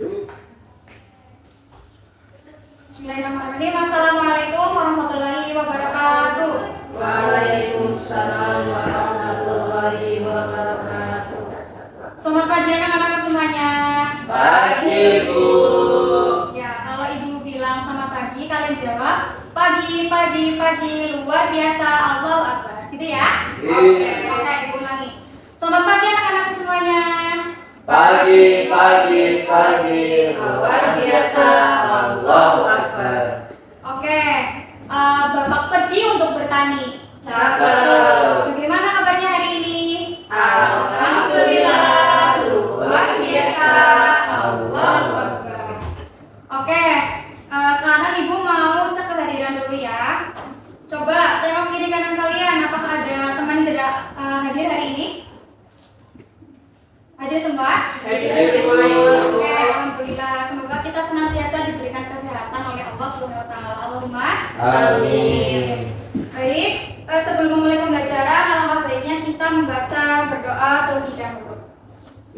Bismillahirrahmanirrahim. Assalamualaikum warahmatullahi wabarakatuh. Waalaikumsalam warahmatullahi wabarakatuh. Selamat pagi anak-anak semuanya. Pagi, Bu. Ya, kalau ibu bilang selamat pagi, kalian jawab pagi, pagi, pagi, luar biasa, Allahu Akbar. Gitu ya? Oke. Oke, ibu ulangi. Selamat pagi anak-anak semuanya. Pagi, pagi, pagi, luar biasa, Allahu Akbar. Oke, Bapak pergi untuk bertani. Cakep. Bagaimana kabarnya hari ini? Alhamdulillah, luar biasa, Allahu Akbar. Oke, sekarang ibu mau cek kehadiran dulu ya. Coba tengok kiri kanan kalian, apakah ada teman yang tidak hadir hari ini? Hadir semua? Hadir. Oke, alhamdulillah. Semoga kita senantiasa diberikan kesehatan oleh Allah Subhanahu wa taala. Allahumma Amin. Baik, sebelum memulai pembelajaran, alangkah baiknya kita membaca berdoa terlebih dahulu.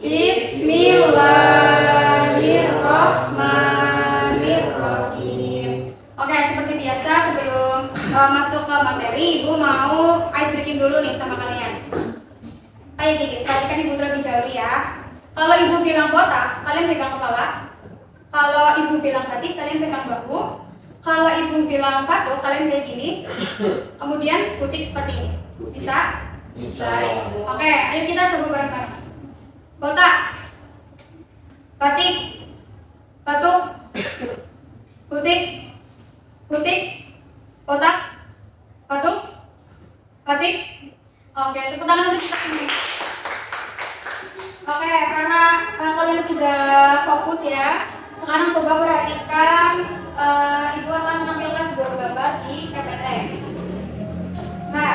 Bismillahirrahmanirrahim. Oke, seperti biasa sebelum masuk ke materi, ibu mau ice breaking dulu nih sama kalian. Ayo Kiki, perhatikan ibu terlebih dahulu ya. Kalau ibu bilang botak, kalian pegang kepala. Kalau ibu bilang batik, kalian pegang bahu. Kalau ibu bilang patok, kalian kayak gini. Kemudian putih seperti ini. Bisa? Bisa, Ibu. Oke, ayo kita coba bareng-bareng. Botak, batik, batuk, putih, putih, botak, batuk, batik. Oke, tepuk tangan untuk kita semua. Oke, karena kalian sudah fokus ya. Sekarang coba perhatikan, ibu akan menampilkan sebuah gambar di PPT. Nah,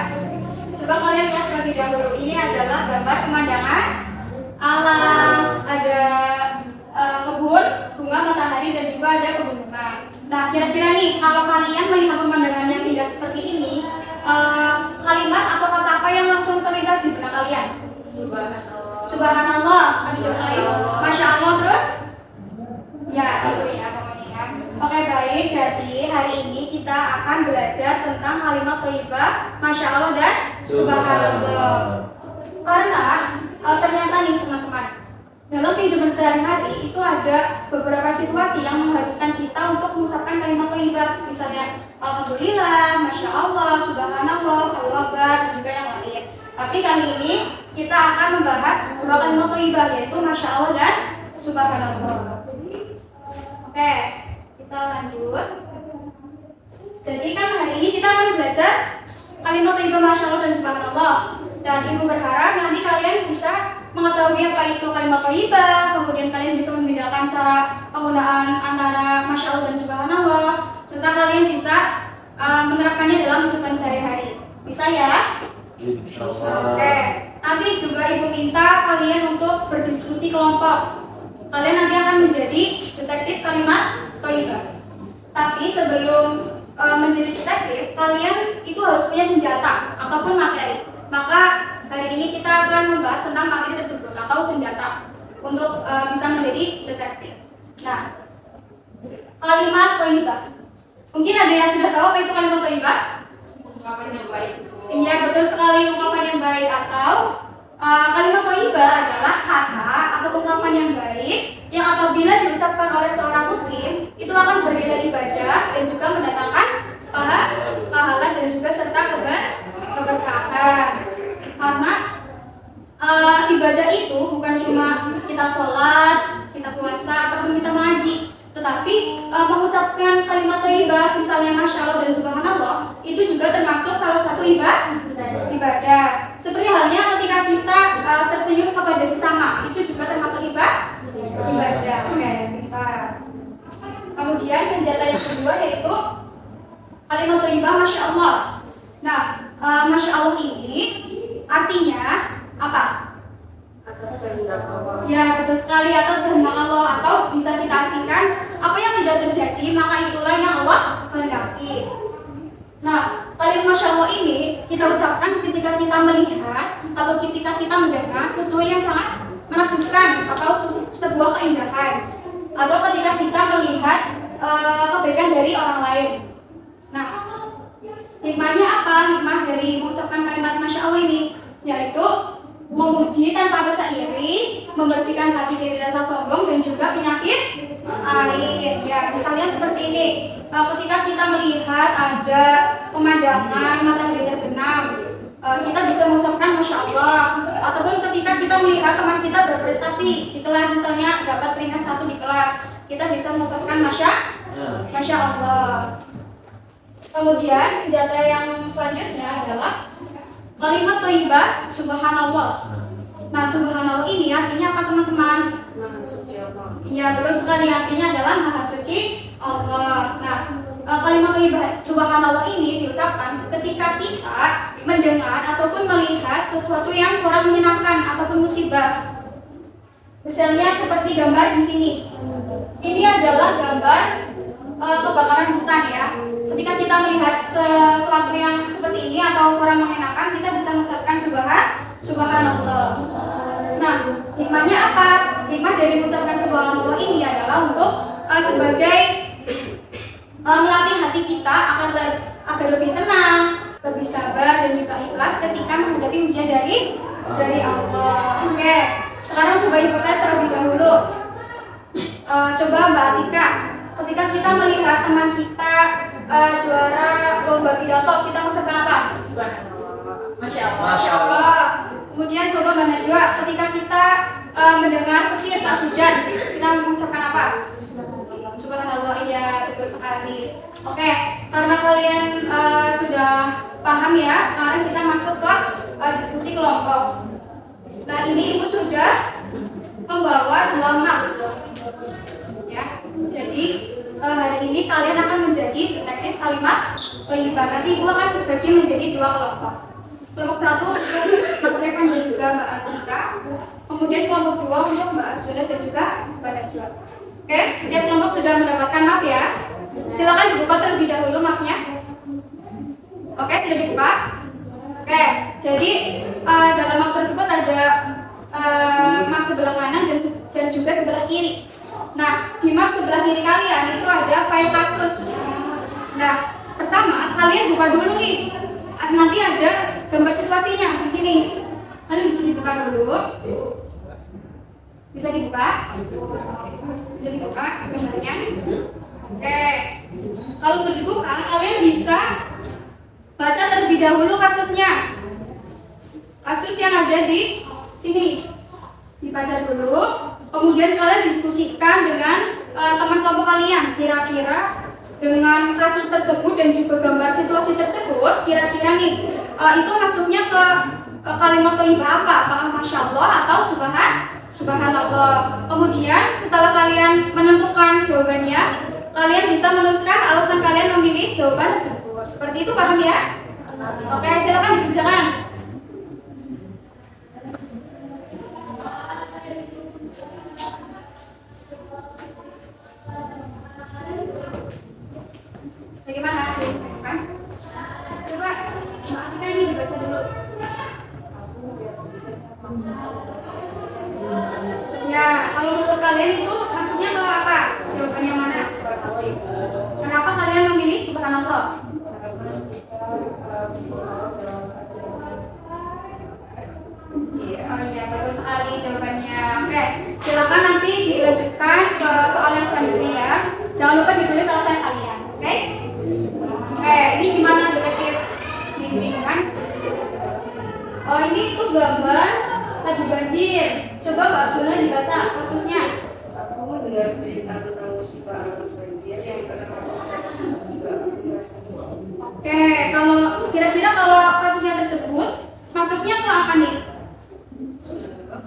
coba kalian lihat terlebih dahulu. Ini adalah gambar pemandangan alam. Ada kebun, bunga, matahari, dan juga ada pegunungan. Nah, kira-kira nih, kalau kalian melihat pemandangan yang indah seperti ini, kalimat atau kata apa yang langsung terlintas di benak kalian? Subhanallah, Masya Allah, terus? Ya, itu ya pokoknya ya. Oke, baik, jadi hari ini kita akan belajar tentang kalimat thayyibah, Masya Allah dan Subhanallah. Karena ternyata nih teman-teman, dalam kehidupan sehari-hari itu ada beberapa situasi yang mengharuskan kita untuk mengucapkan kalimat thayyibah. Misalnya Alhamdulillah, Masya Allah, Subhanallah, Allahu Akbar, dan juga yang lain. Tapi kali ini kita akan membahas dua kalimat thayyibah, yaitu Masya Allah dan Subhanallah. Oke, kita lanjut. Jadi kan hari ini kita akan belajar kalimat thayyibah Masya Allah dan Subhanallah. Dan ibu berharap nanti kalian bisa mengetahui apa itu kalimat thayyibah, kemudian kalian bisa membedakan cara penggunaan antara Masya Allah dan Subhanallah, serta kalian bisa menerapkannya dalam kehidupan sehari-hari. Bisa ya? Oke. Nanti juga ibu minta kalian untuk berdiskusi kelompok. Kalian nanti akan menjadi detektif kalimat thayyibah. Tapi sebelum menjadi detektif, kalian itu harus punya senjata ataupun materi. Maka hari ini kita akan membahas tentang materi tersebut atau senjata untuk bisa menjadi detektif. Nah, kalimat thayyibah. Mungkin ada yang sudah tahu apa itu kalimat thayyibah? Ungkapan yang baik. Iya, betul sekali, ungkapan yang baik. Atau kalimat thayyibah adalah kata atau ungkapan yang baik yang apabila diucapkan oleh seorang muslim itu akan bernilai ibadah dan juga mendatangkan pahala dan juga serta keberkahan. Karena ibadah itu bukan cuma kita sholat, kita puasa, ataupun kita mengaji, tetapi mengucapkan kalimat thayyibah, misalnya Masya Allah dan Subhanallah, itu juga termasuk salah satu ibadah. Seperti halnya ketika kita tersenyum kepada sesama, itu juga termasuk ibadah. Oke, pintar. Kemudian senjata yang kedua yaitu kalimat thayyibah Masya Allah. Nah, Masya Allah ini artinya apa? Atas kehendak Allah. Ya, betul sekali, atas kehendak Allah, atau bisa kita artikan apa yang sudah terjadi maka itulah yang Allah kehendaki. Nah, kalimat Masya Allah ini kita ucapkan ketika kita melihat atau ketika kita mendengar sesuatu yang sangat menakjubkan atau sebuah keindahan. atau ketika kita melihat kebaikan dari orang lain. Nah, hikmahnya apa? Hikmah dari mengucapkan kalimat Masya Allah ini yaitu memuji tanpa rasa iri, membersihkan hati dari rasa sombong dan juga penyakit lain. Ya, misalnya seperti ini. Ketika kita melihat ada pemandangan matahari terbenam, kita bisa mengucapkan Masya Allah. Ataupun ketika kita melihat teman kita berprestasi di kelas, misalnya dapat peringkat 1 di kelas, kita bisa mengucapkan Masya Allah. Kemudian senjata yang selanjutnya adalah kalimat thayyibah subhanallah. Nah, subhanallah ini artinya apa teman-teman? Maha suci Allah. Iya, betul sekali, artinya adalah Maha Suci Allah. Nah, kalimat thayyibah subhanallah ini diucapkan ketika kita mendengar ataupun melihat sesuatu yang kurang menyenangkan ataupun musibah. Misalnya seperti gambar di sini. Ini adalah gambar kebakaran hutan ya. Ketika kita melihat sesuatu yang seperti ini atau kurang mengenakan, kita bisa mengucapkan subhanallah. Nah, hikmahnya apa? Hikmah dari mengucapkan subhanallah ini adalah untuk sebagai melatih hati kita agar lebih tenang, lebih sabar dan juga ikhlas ketika menghadapi ujian dari Allah. Oke, sekarang coba ikuti terlebih dahulu. Coba Mbak Atika, ketika kita melihat teman kita juara lomba pidato, kita mengucapkan apa? Subhanallah. Masya Allah. Masya Allah. Kemudian coba Mbak Najwa, ketika kita mendengar petir saat hujan, kita mengucapkan apa? Subhanallah. Iya, betul sekali. Oke, karena kalian sudah paham ya, sekarang kita masuk ke diskusi kelompok. Nah, ini Ibu sudah membawa 2 map. Ya, jadi hari ini kalian akan menjadi detektif kalimat thayyibah. Nanti Ibu akan berbagi menjadi 2 kelompok. Kelompok 1 untuk Mas Revan dan juga Mbak Atika. Kemudian kelompok 2 untuk Mbak Arjuna dan juga Mbak Najwa. Oke, setiap kelompok sudah mendapatkan map ya. Silakan dibuka terlebih dahulu mapnya. Oke, sudah dibuka. Oke, jadi dalam map tersebut ada map sebelah kanan dan juga sebelah kiri. Nah, di map sebelah kiri kalian itu ada file kasus. Nah, pertama kalian buka dulu nih. Nanti ada gambar situasinya di sini. Kalian bisa dibuka dulu. Bisa dibuka? Bisa dibuka gambarnya. Oke. Kalau sudah dibuka, kalian bisa baca terlebih dahulu kasusnya. Kasus yang ada di sini. Dibaca dulu, kemudian kalian diskusikan dengan teman kelompok kalian. Kira-kira dengan kasus tersebut dan juga gambar situasi tersebut, kira-kira nih itu masuknya ke kalimat thayyibah apa? Apakah Masya Allah atau Subhanallah. Kemudian setelah kalian menentukan jawabannya, kalian bisa menuliskan alasan kalian memilih jawaban tersebut. Seperti itu, paham ya? Oke, silakan dikerjakan. Bagaimana? Kan? Coba Mbak Atika ini dibaca dulu. Ya, kalau menurut kalian itu maksudnya ke apa? Jawabannya mana? Kenapa kalian memilih subhanallah? Oh iya, betul sekali jawabannya. Oke, silakan nanti dilanjutkan ke soal yang selanjutnya ya. Jangan lupa ditulis alasan kalian, oke? Oke, ini gimana detektif? Ini kan? Oh, ini itu gambar lagi banjir. Coba Mbak Suna dibaca kasusnya. Kamu dengar berita tentang musibah banjir yang Oke, kalau kira-kira kalau kasusnya tersebut masuknya ke apa nih?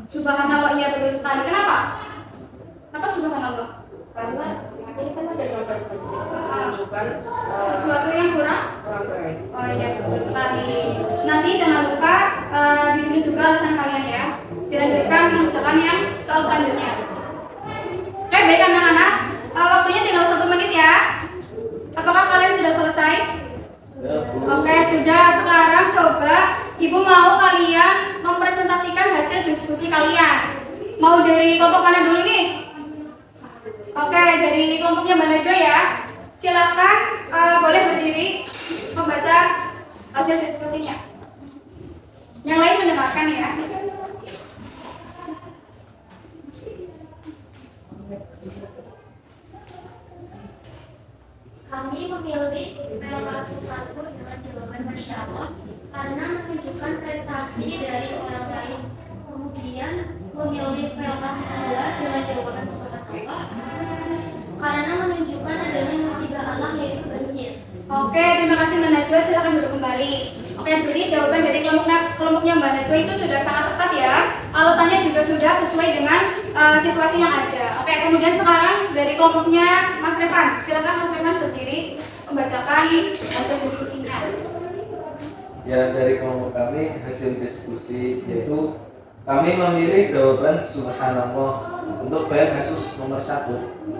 Subhanallah, iya betul sekali. Kenapa? Kenapa subhanallah? karena ini kan ada gambar banjir bukan Sesuatu yang kurang? baik. Oh iya betul sekali. Nanti jangan lupa ditulis juga alasan kalian ya. Dilanjutkan mengerjakan yang soal selanjutnya. Oke, baik anak-anak. Waktunya tinggal 1 menit ya. Apakah kalian sudah selesai? Oke, sudah. Sekarang coba Ibu mau kalian mempresentasikan hasil diskusi kalian. Mau dari kelompok mana dulu nih? Oke, dari kelompoknya Mbak Najwa ya. Silakan boleh berdiri membaca hasil diskusinya. Yang lain mendengarkan ya. Kami memilih VLA Susanto dengan jawaban Masya Allah karena menunjukkan prestasi dari orang lain. Kemudian memilih VLA Susula dengan jawaban Subhanallah karena menunjukkan adanya musibah alam yaitu banjir. Oke, terima kasih Mbak Najwa. Silakan duduk kembali. Oke, jadi jawaban dari kelompoknya Mbak Najwa itu sudah sangat tepat ya. Alasannya juga sudah sesuai dengan situasi yang ada. Oke, kemudian sekarang dari kelompoknya Mas Revan. Silakan Mas Revan berdiri membacakan hasil diskusinya. Ya, dari kelompok kami hasil diskusi yaitu kami memilih jawaban Subhanallah untuk file kasus nomor 1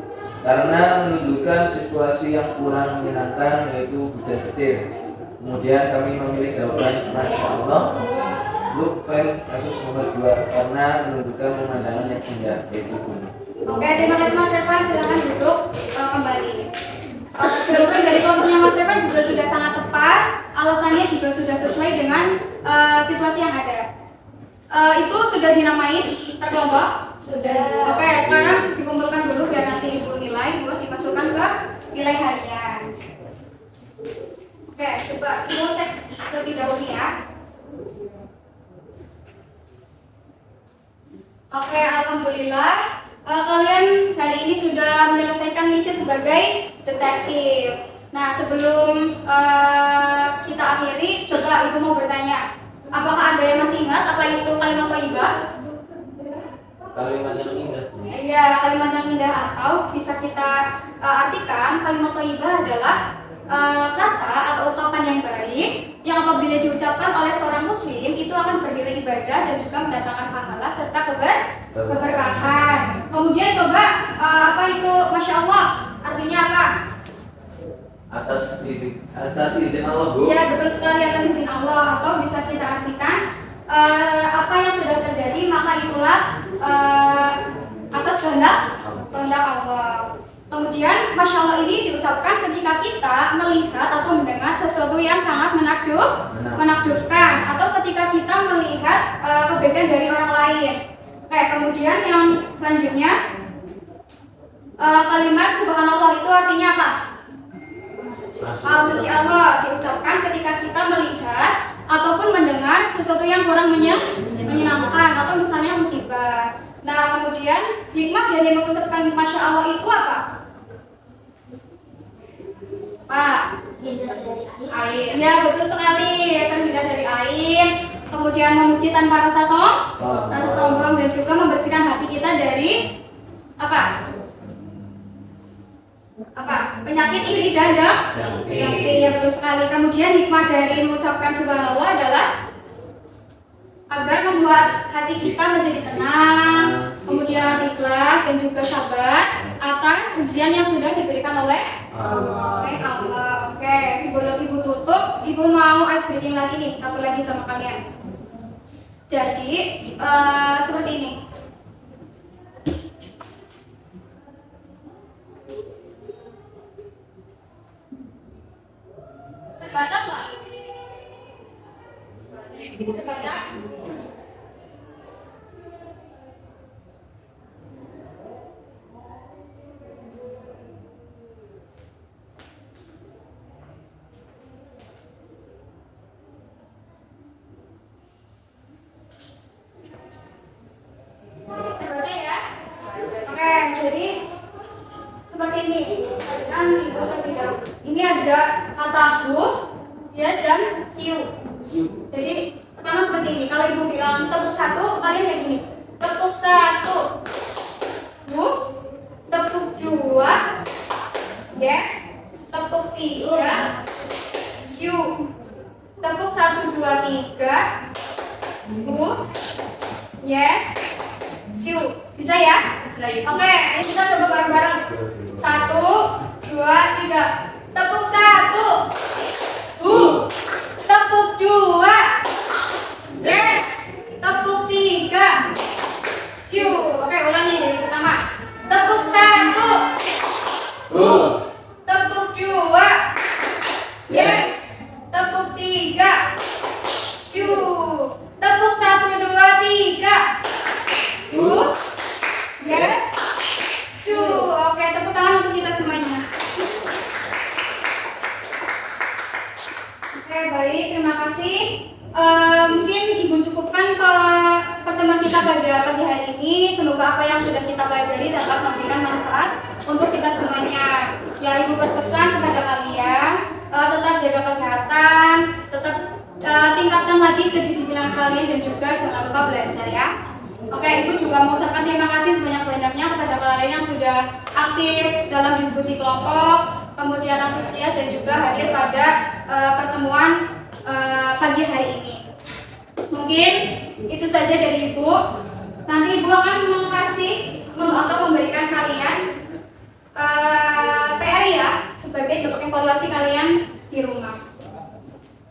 karena menunjukkan situasi yang kurang menyenangkan yaitu hujan petir. Kemudian kami memilih jawaban Masya Allah untuk file kasus nomor 2 karena menunjukkan pemandangan yang indah yaitu gunung. Oke, terima kasih Mas Revan. Silakan duduk kembali. Jawaban dari kelompoknya Mas Revan juga sudah sangat tepat. Alasannya juga sudah sesuai dengan situasi yang ada. Itu sudah dinamain terkelompok? Sudah. Oke, sekarang dikumpulkan dulu biar nanti ibu nilai buat dimasukkan ke nilai harian. Oke, coba ibu cek terlebih dahulu ya. Oke, alhamdulillah kalian hari ini sudah menyelesaikan misi sebagai detektif. Nah, sebelum kita akhiri, coba ibu mau bertanya. Apakah ada yang masih ingat apa itu kalimat thayyibah? Kalimat yang indah. Iya, kalimat yang indah atau bisa kita artikan kalimat thayyibah adalah kata atau ucapan yang baik yang apabila diucapkan oleh seorang muslim itu akan bernilai ibadah dan juga mendatangkan pahala serta keberkahan. Kemudian coba apa itu Masya Allah artinya apa? Atas izin Allah, Bu. Ya, betul sekali, atas izin Allah, atau bisa kita artikan apa yang sudah terjadi maka itulah atas kehendak Allah. Kemudian Masya Allah ini diucapkan ketika kita melihat atau mendengar sesuatu yang sangat menakjubkan, atau ketika kita melihat kebaikan dari orang lain. Oke, kemudian yang selanjutnya kalimat Subhanallah itu artinya apa? Suci Allah diucapkan ketika kita melihat ataupun mendengar sesuatu yang kurang menyenangkan atau misalnya musibah. Nah, kemudian hikmah dari mengucapkan Masya Allah itu apa? Pak? Air. Ya, betul sekali. Terhindar dari air. Kemudian memuji tanpa rasa sombong dan juga membersihkan hati kita dari apa? Penyakit iri dan ya, betul sekali. Kemudian hikmah dari mengucapkan Subhanallah adalah agar membuat hati kita menjadi tenang, kemudian ikhlas dan juga sabar atas ujian yang sudah diberikan oleh Allah. Oke, sebelum ibu tutup, ibu mau ice breaking lagi nih, satu lagi sama kalian. Jadi seperti ini. Baca nggak? Baca? Baca ya? Oke, jadi seperti ini. Tadi kan ibu terlebih dahulu. Ini ada kata huruf, yes dan siu. Jadi pertama seperti ini. Kalau ibu bilang tepuk satu, kalian kayak gini. Tepuk satu, huruf. Tepuk dua, yes. Tepuk tiga, siu. Tepuk 1, 2, 3, huruf, yes, siu. Bisa ya? Oke, ini kita coba bareng-bareng. 1, 2, 3. Tepuk 1. Tepuk 2. Yes. Tepuk 3. Siu. Oke, ulangi dari pertama. Tepuk 1. Mungkin Ibu cukupkan pertemuan kita pada pagi hari ini. Semoga apa yang sudah kita pelajari dapat memberikan manfaat untuk kita semuanya. Ya, Ibu berpesan kepada kalian tetap jaga kesehatan, tetap tingkatkan lagi kedisiplinan kalian dan juga jangan lupa belajar ya. Oke, Ibu juga mau ucapkan terima kasih sebanyak-banyaknya kepada kalian yang sudah aktif dalam diskusi kelompok, kemudian antusias dan juga hadir pada pertemuan pagi hari ini. Mungkin itu saja dari Ibu. Nanti Ibu akan memberikan kalian PR ya sebagai bentuk evaluasi kalian di rumah.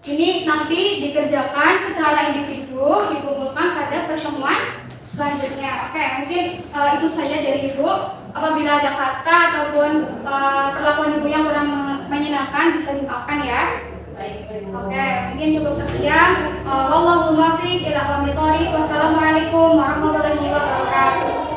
Ini nanti dikerjakan secara individu, dikumpulkan pada pertemuan selanjutnya. Oke, mungkin itu saja dari Ibu. Apabila ada kata ataupun perlakuan Ibu yang kurang menyenangkan bisa dimaafkan ya. Oke, mungkin cukup sekian. Wallahul muwaffiq ila aqwamit thoriq. Wassalamualaikum warahmatullahi wabarakatuh.